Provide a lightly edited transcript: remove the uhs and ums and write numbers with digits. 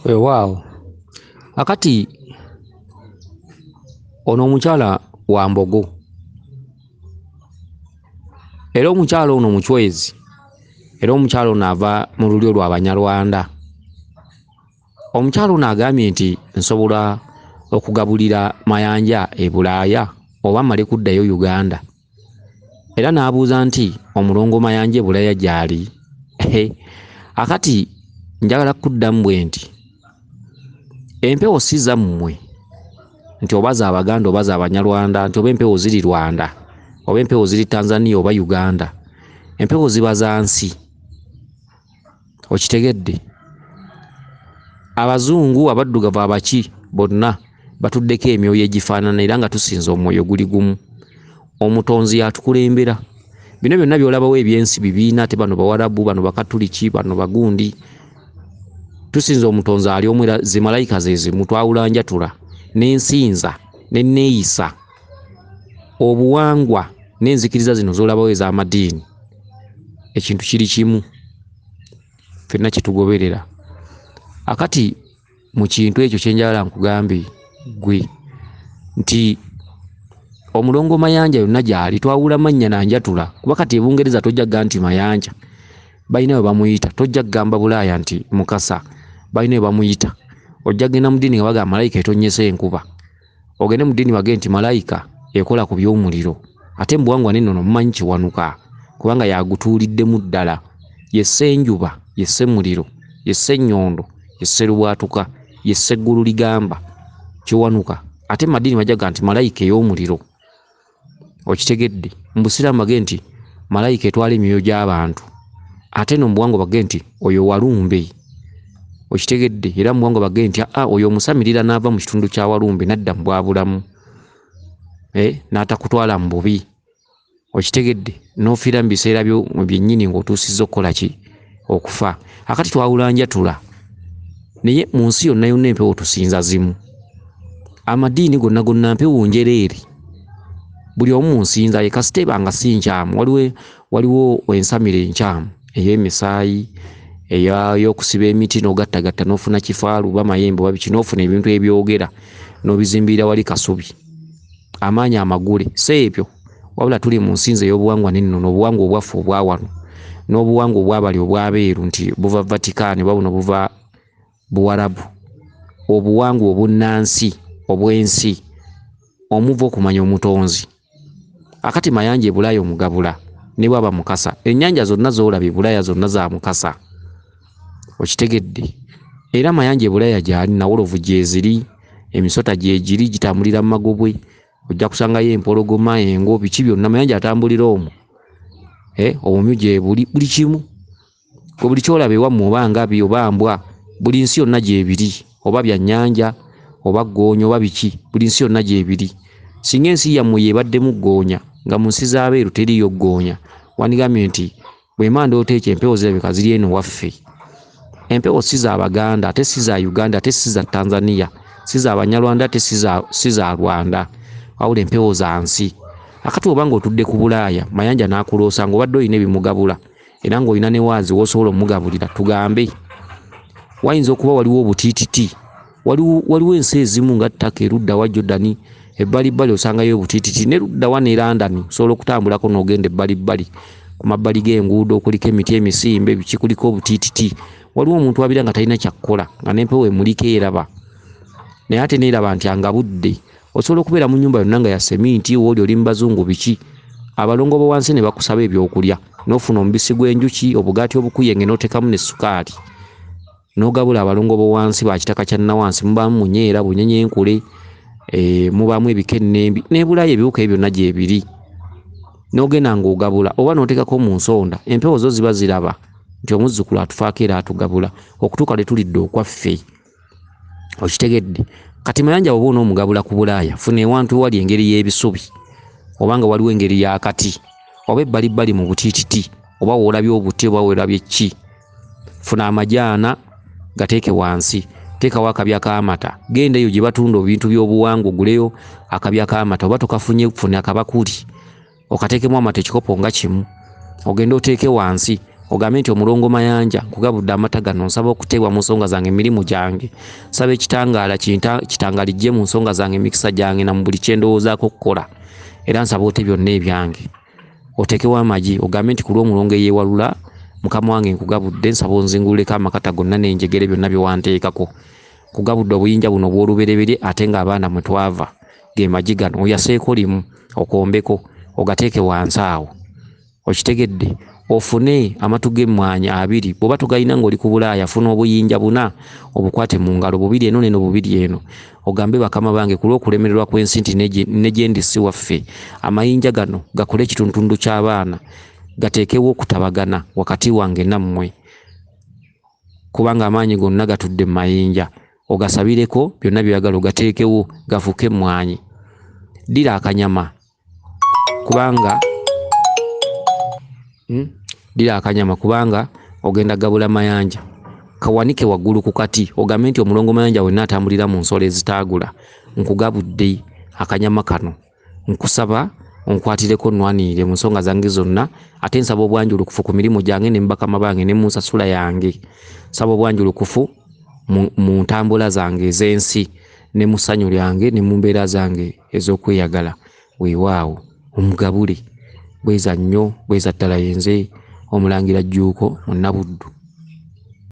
Wow. Akati ono omukyala wa Mbogo era omukyala ono muchwezi era omukyala ono ava mu lulyo lw'Abanyarwanda. Omukyala ono agambye nti nsobola okugabulira mayanja e Bulaaya oba male kuddayo Uganda, era n'abuuza nti omulongo mayanja e Bulaaya gyali. Akati njagala kuddamu bwe nti empewo si zammwe nti oba za Abaganda oba za Abanyarwanda, nti oba empewo ziri Rwanda oba empewo ziri Tanzania oba Uganda, empewo ziba za nsi. Okitegedde? Abazungu abaddugavu abaki bonna batuddeko emyoyo egifaanana era nga tusinza omwoyo guli gumu. Omutonzi yatukulembera. Bino byonna by'olabawo ebyensi bibiina, ate bano Bawarabu, bano Bakatuliki, bano Bagundi. Tusinza omutonzi ali omu era zi malayika ze zimu, twawulanjatula n'ensinza n'enneeyisa obuwangwa n'enzikiriza zino z'olabawo ez'amadiini, ekintu kiri kimu, ffenna kitugoberera. Akati mu kintu ekyo kye njagala nkugambe gwe nti omulongo mayanja yonna gyali twawula mannya na njatula, kuba kati e Bungereza tojja kugamba nti mayanja, balina we bamuyita. Tojja kugamba Bulaaya nti Mukasa, balina we bamuyita. Ojja kugenda mu ddiini nga bagamba malayika etonnyesa enkuba, ogende mu ddiini bagende nti malayika ekola ku by'omuliro. Ate mu buwangwa n'ennono mumanyi Kiwanuka kubanga yagutuuliddemu ddala. Ye Ssenjuba, ye Ssemuliro, ye Ssenyondo, ye Sserubwatuka, ye Sseggulu ligamba, Kiwanuka. Ate mu madiini bajja kugamba nti malayika ey'omuliro. Okitegedde? Mu Busiraamu bagende nti malayika etwala emyoyo gy'abantu, ate no mu buwangwa bagende nti oyo Walumbe. Okitegedde? Era mu buwangwa bagende nti oyo omusamirira n'ava mu kitundu kya Walumbe n'adda mu bwabulamu, n'atakutwala mu bubi. Okitegedde? N'ofiira mu biseera byennyini ng'otuusizza okukola ki? Okufa. Akati twawulanjatula naye mu nsi yonna yonna empewo tusinza zimu. Amadiini gonna gonna mpewo njereere, buli omu nsinza ye. Kasita ebanga si nkyamu, waliwo ensamiro enkyamu ey'emisaayi, ey'okusiba emiti n'ogattagatta n'ofuna kifaalu oba mayembe oba biki, n'ofuna ebintu ebyogera n'obizimbira wali Kasubi, amaanyi amagule. Si ebyo, wabula tuli mu nsinza ey'obuwangwa n'ennono, obuwangwa obwaffe obwa wano n'obuwangwa obwabali obw'abeeru nti buva Vatican oba buno buva Buwarabu, obuwangwa obunnansi obw'ensi, omuva okumanya omutonzi. Akati mayanja e Bulaaya omugabula ne bwaba Mukasa. Ennyanja zonna z'olaba e Bulaaya zonna za Mukasa. Okitegedde? Era mayanja e Bulaaya gyali, Nawolovu gyeziri, emisota gyegiri gitambulira mu Magobwe, ojja kusangayo empologoma, engo, biki byonna mayanja atambulira omwo. Omumyu gye buli kimu. Buli kyolaba ewammwe oba ngabi oba mbwa, buli nsi yonna gyebiri, oba bya nnyanja oba ggoonya oba biki, buli nsi yonna gyebiri. Singa ensi yammwe yebaddemu ggoonya nga mu nsi z'abeeru teriyo ggoonya, wandigambye nti bwe manda oteeka empewo zirabika ziri eno waffe. Empewo si za Baganda ate si za Uganda ate si za Tanzania, si za Banyarwanda ate si za Rwanda, wabula empewo za nsi. Akati oba ng'otudde ku Bulaaya mayanja n'akuloosa ng'obadde olina ebimugabula era ng'olina ne waazi w'osobola omugabulira, tugambe wayinza okuba waliwo obutiititi, waliwo ensi ezimu nga ttaka erudda wa Jordan, ebbalibbali osangayo obutiititi, nerudda wa ne London osobola okutambulako n'ogenda ebbalibbali ku mabbali g'enguudo kuliko emiti emisimbe biki, kuliko obutiititi. Waliwo omuntu abira nga talina kyakkola nga n'empewo emuliko eraba, naye ate neeraba nti angabudde. Osobola okubeera mu nnyumba yonna nga ya seminti, wooli oli mu Bazungu biki, abalongo bo wansi ne bakusaba ebyokulya, n'ofuna omubisi gw'enjuki, obugaati obukuyenge n'oteekamu ne sukaali, n'ogabula abalongo bo wansi ba kitaka kya Nawansi. Mubaamu munyeera, bunyenyenkule, mubaamu ebikennembi ne Bulaaya, ebiwuka ebyo byonna gyebiri. N'ogenda ng'ogabula oba n'oteekako mu nsonda, empewo zo ziba ziraba nti omuzzukulu atufaako era atugabula okutuuka lwe tulidde okwaffe. Okitegedde? Kati mayanja oba onoomugabula ku Bulaaya, funa ewantu ewali engeri y'ebisubi oba nga waliwo engeri y'akati oba ebbalibbali mu butiititi oba woolabye obuti oba woolabye ki, funa amajaana gateeke wansi, teekawo akabya k'amata, genda eyo gye batunda ebintu by'obuwangwa oguleyo akabya k'amata, oba tokafunye funa akabakuli okateekemu amata ekikopo nga kimu, ogende oteeke wansi, ogambe nti omulongo Mayanja nkugabudde amata gano nsaba okuteebwa mu nsonga zange emirimu gyange nsaba ekitangaala kitangalijje mu nsonga zange emikisa gyange na mu buli kye ndowoozaako okukola era nsaba ote byonna ebyange oteekewo amagi ogambe nti ku lw'omulongo eyeewalula mukama wange nkugabudde nsaba onzingululeko amakata gonna n'enjegere byonna bye wanteekako nkugabudde obuyinja buno obw'olubereberye ate ng'abaana mwe twava ge magi gano oyaseeko limu okombeko ogateeke wansi awo okitegedde ofune amatu g'emmwanyi 2 bw'oba tugayina ng'oli ku Bulaaya funa obuyinja 4 obukwate mu ngalo 2 eno neno 2 eno ogambe bakama bange ku lw'okulemererwa kw'ensi nti ne gye ndi si waffe amayinja gano gakole ekitundu ky'abaana gateekewo okutabagana wakati wange nammwe kubanga amaanyi gonna gatudde mu mayinja ogasabireko byonna byagala ogateekewo gafuke emmwanyi ddira akanyama kubanga ogenda gabula Mayanja kawanike waggulu ku kati ogambe nti omulongo Mayanja wenna atambulira mu nsolo ezitaagula nkugabudde akanyama kano nkusaba onkwatireko nnwanirire mu nsonga zange zonna ate nsaba obwanjulukufu ku mirimu gyange ne mbakama bange ne mu nsasula yange nsaba obwanjulukufu mu ntambula zange ez'ensi ne mu ssanyu lyange ne mu mbeera zange ez'okweyagala weewaawo omugabule bweza nnyo bweza ddala yenze Omulangira Jjuuko Munnabuddu.